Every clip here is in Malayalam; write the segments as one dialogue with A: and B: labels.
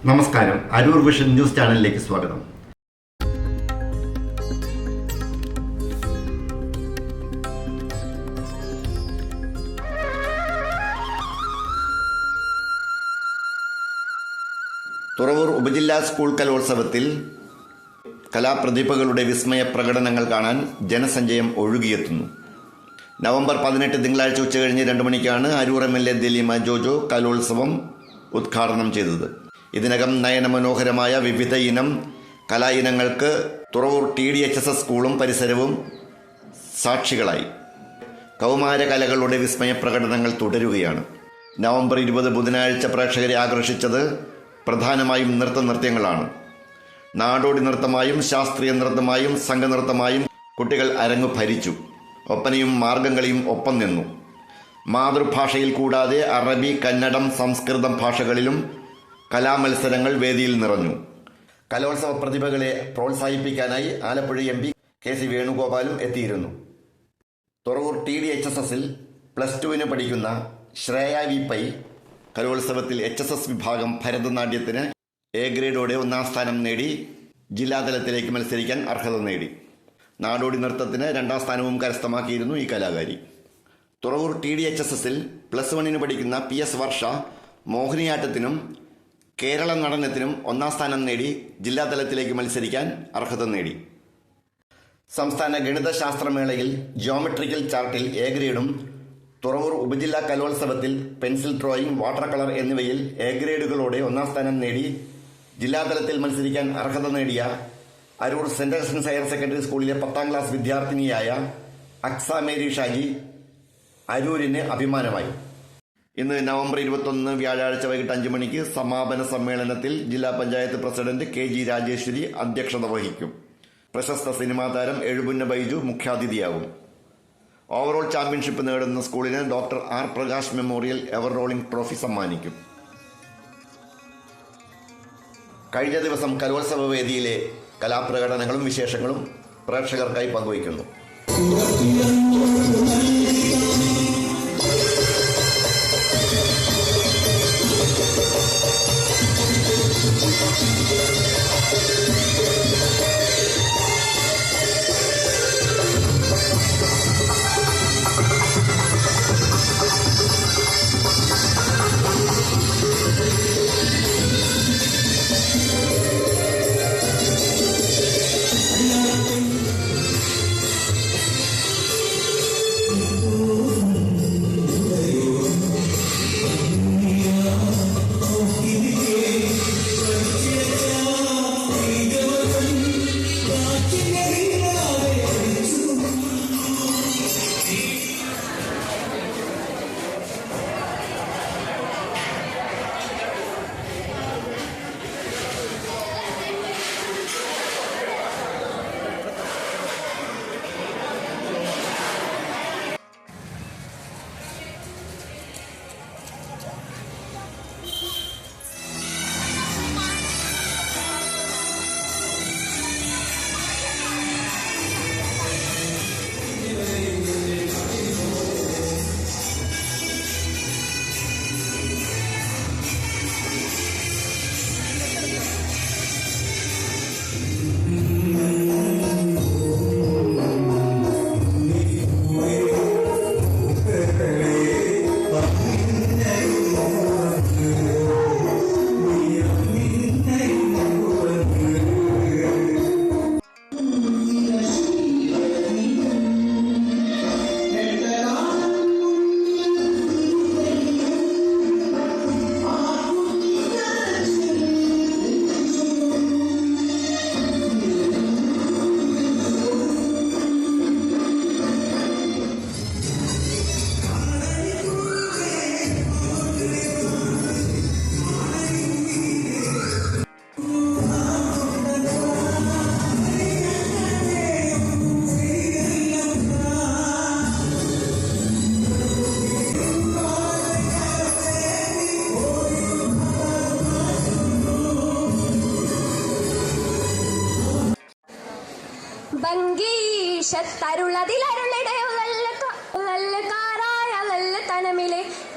A: നമസ്കാരം, അരൂർ വിഷൻ ന്യൂസ് ചാനലിലേക്ക് സ്വാഗതം. തുറവൂർ ഉപജില്ലാ സ്കൂൾ കലോത്സവത്തിൽ കലാപ്രതിഭകളുടെ വിസ്മയ പ്രകടനങ്ങൾ കാണാൻ ജനസഞ്ചയം ഒഴുകിയെത്തുന്നു. നവംബർ 18 തിങ്കളാഴ്ച ഉച്ചകഴിഞ്ഞ് 2 മണിക്കാണ് അരൂർ MLA ദിലീമ ജോജോ കലോത്സവം ഉദ്ഘാടനം ചെയ്തത്. ഇതിനകം നയനമനോഹരമായ വിവിധ ഇനം കലാ ഇനങ്ങൾക്ക് തുറവൂർ TDHSS സ്കൂളും പരിസരവും സാക്ഷികളായി. കൗമാര കലകളുടെ വിസ്മയ പ്രകടനങ്ങൾ തുടരുകയാണ്. നവംബർ 20 ബുധനാഴ്ച പ്രേക്ഷകരെ ആകർഷിച്ചത് പ്രധാനമായും നൃത്തങ്ങളാണ്. നാടോടി നൃത്തമായും ശാസ്ത്രീയ നൃത്തമായും സംഘനൃത്തമായും കുട്ടികൾ അരങ്ങു ഭരിച്ചു. ഒപ്പനയും മാർഗംകളിയും ഒപ്പം നിന്നു. മാതൃഭാഷയിൽ കൂടാതെ അറബി, കന്നഡം, സംസ്കൃതം ഭാഷകളിലും കലാമത്സരങ്ങൾ വേദിയിൽ നിറഞ്ഞു. കലോത്സവ പ്രതിഭകളെ പ്രോത്സാഹിപ്പിക്കാനായി ആലപ്പുഴ MP KC വേണുഗോപാലും എത്തിയിരുന്നു. തുറവൂർ TDHSSൽ +2 പഠിക്കുന്ന ശ്രേയ V പൈ കലോത്സവത്തിൽ HSS വിഭാഗം ഭരതനാട്യത്തിന് A ഗ്രേഡോടെ 1ാം സ്ഥാനം നേടി ജില്ലാതലത്തിലേക്ക് മത്സരിക്കാൻ അർഹത നേടി. നാടോടി നൃത്തത്തിന് 2ാം സ്ഥാനവും കരസ്ഥമാക്കിയിരുന്നു ഈ കലാകാരി. തുറവൂർ TDHSSൽ +1 പഠിക്കുന്ന PS വർഷ മോഹിനിയാട്ടത്തിനും കേരള നടനത്തിനും 1ാം സ്ഥാനം നേടി ജില്ലാതലത്തിലേക്ക് മത്സരിക്കാൻ അർഹത നേടി. സംസ്ഥാന ഗണിതശാസ്ത്രമേളയിൽ ജിയോമെട്രിക്കൽ ചാർട്ടിൽ A ഗ്രേഡും തുറവൂർ ഉപജില്ലാ കലോത്സവത്തിൽ പെൻസിൽ ഡ്രോയിങ്, വാട്ടർ കളർ എന്നിവയിൽ A ഗ്രേഡുകളോടെ 1ാം സ്ഥാനം നേടി ജില്ലാതലത്തിൽ മത്സരിക്കാൻ അർഹത നേടിയ Aroor saint Joseph's higher secondary സ്കൂളിലെ 10ാം ക്ലാസ് വിദ്യാർത്ഥിനിയായ അക്സ മേരി ഷാജി അരൂരിന് അഭിമാനമായി. ഇന്ന് നവംബർ 21 വ്യാഴാഴ്ച വൈകിട്ട് 5 മണിക്ക് സമാപന സമ്മേളനത്തിൽ ജില്ലാ പഞ്ചായത്ത് പ്രസിഡന്റ് KG രാജേശ്വരി അധ്യക്ഷത വഹിക്കും. പ്രശസ്ത സിനിമാ താരം എഴുപുന്ന ബൈജു മുഖ്യാതിഥിയാകും. ഓവറോൾ ചാമ്പ്യൻഷിപ്പ് നേടുന്ന സ്കൂളിന് doctor R Prakash memorial ever rolling trophy സമ്മാനിക്കും. കഴിഞ്ഞ ദിവസം കലോത്സവ വേദിയിലെ കലാപ്രകടനങ്ങളും വിശേഷങ്ങളും പ്രേക്ഷകർക്കായി പങ്കുവയ്ക്കുന്നു.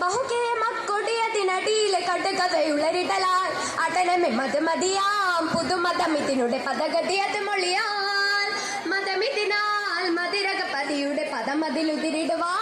B: ബഹുകേ മക്കൊടിയതിനടിയിലെ കടുകഥയുള്ളരിടലാൽ അടനമേ മതമതിയാം പുതുമതമിതിനുടെ പദഗതിയത് മൊഴിയാൽ മതമിതിനാൽ മതിരകപതിയുടെ പദമതിലുതിരിടുവാൻ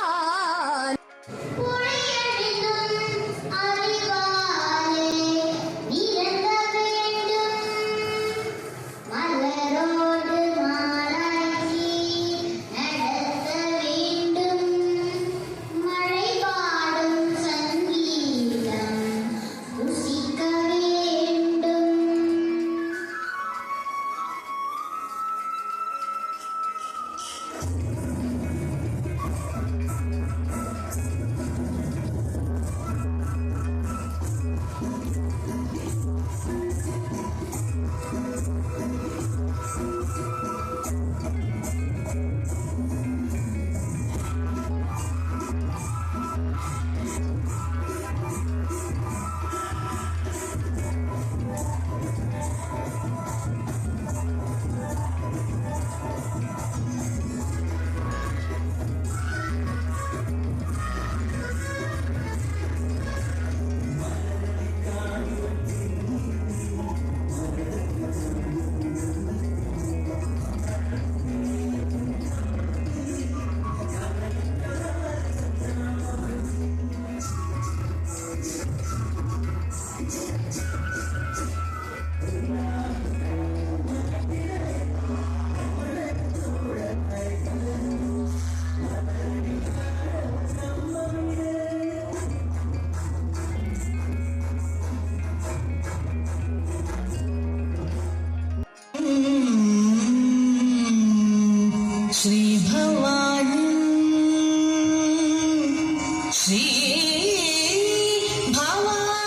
C: ശ്രീ ഭവാനി ശ്രീ ഭവാനി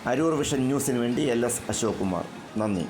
A: അരൂർ വിഷൻ ന്യൂസിന് വേണ്ടി LS അശോക് കുമാർ. നന്ദി.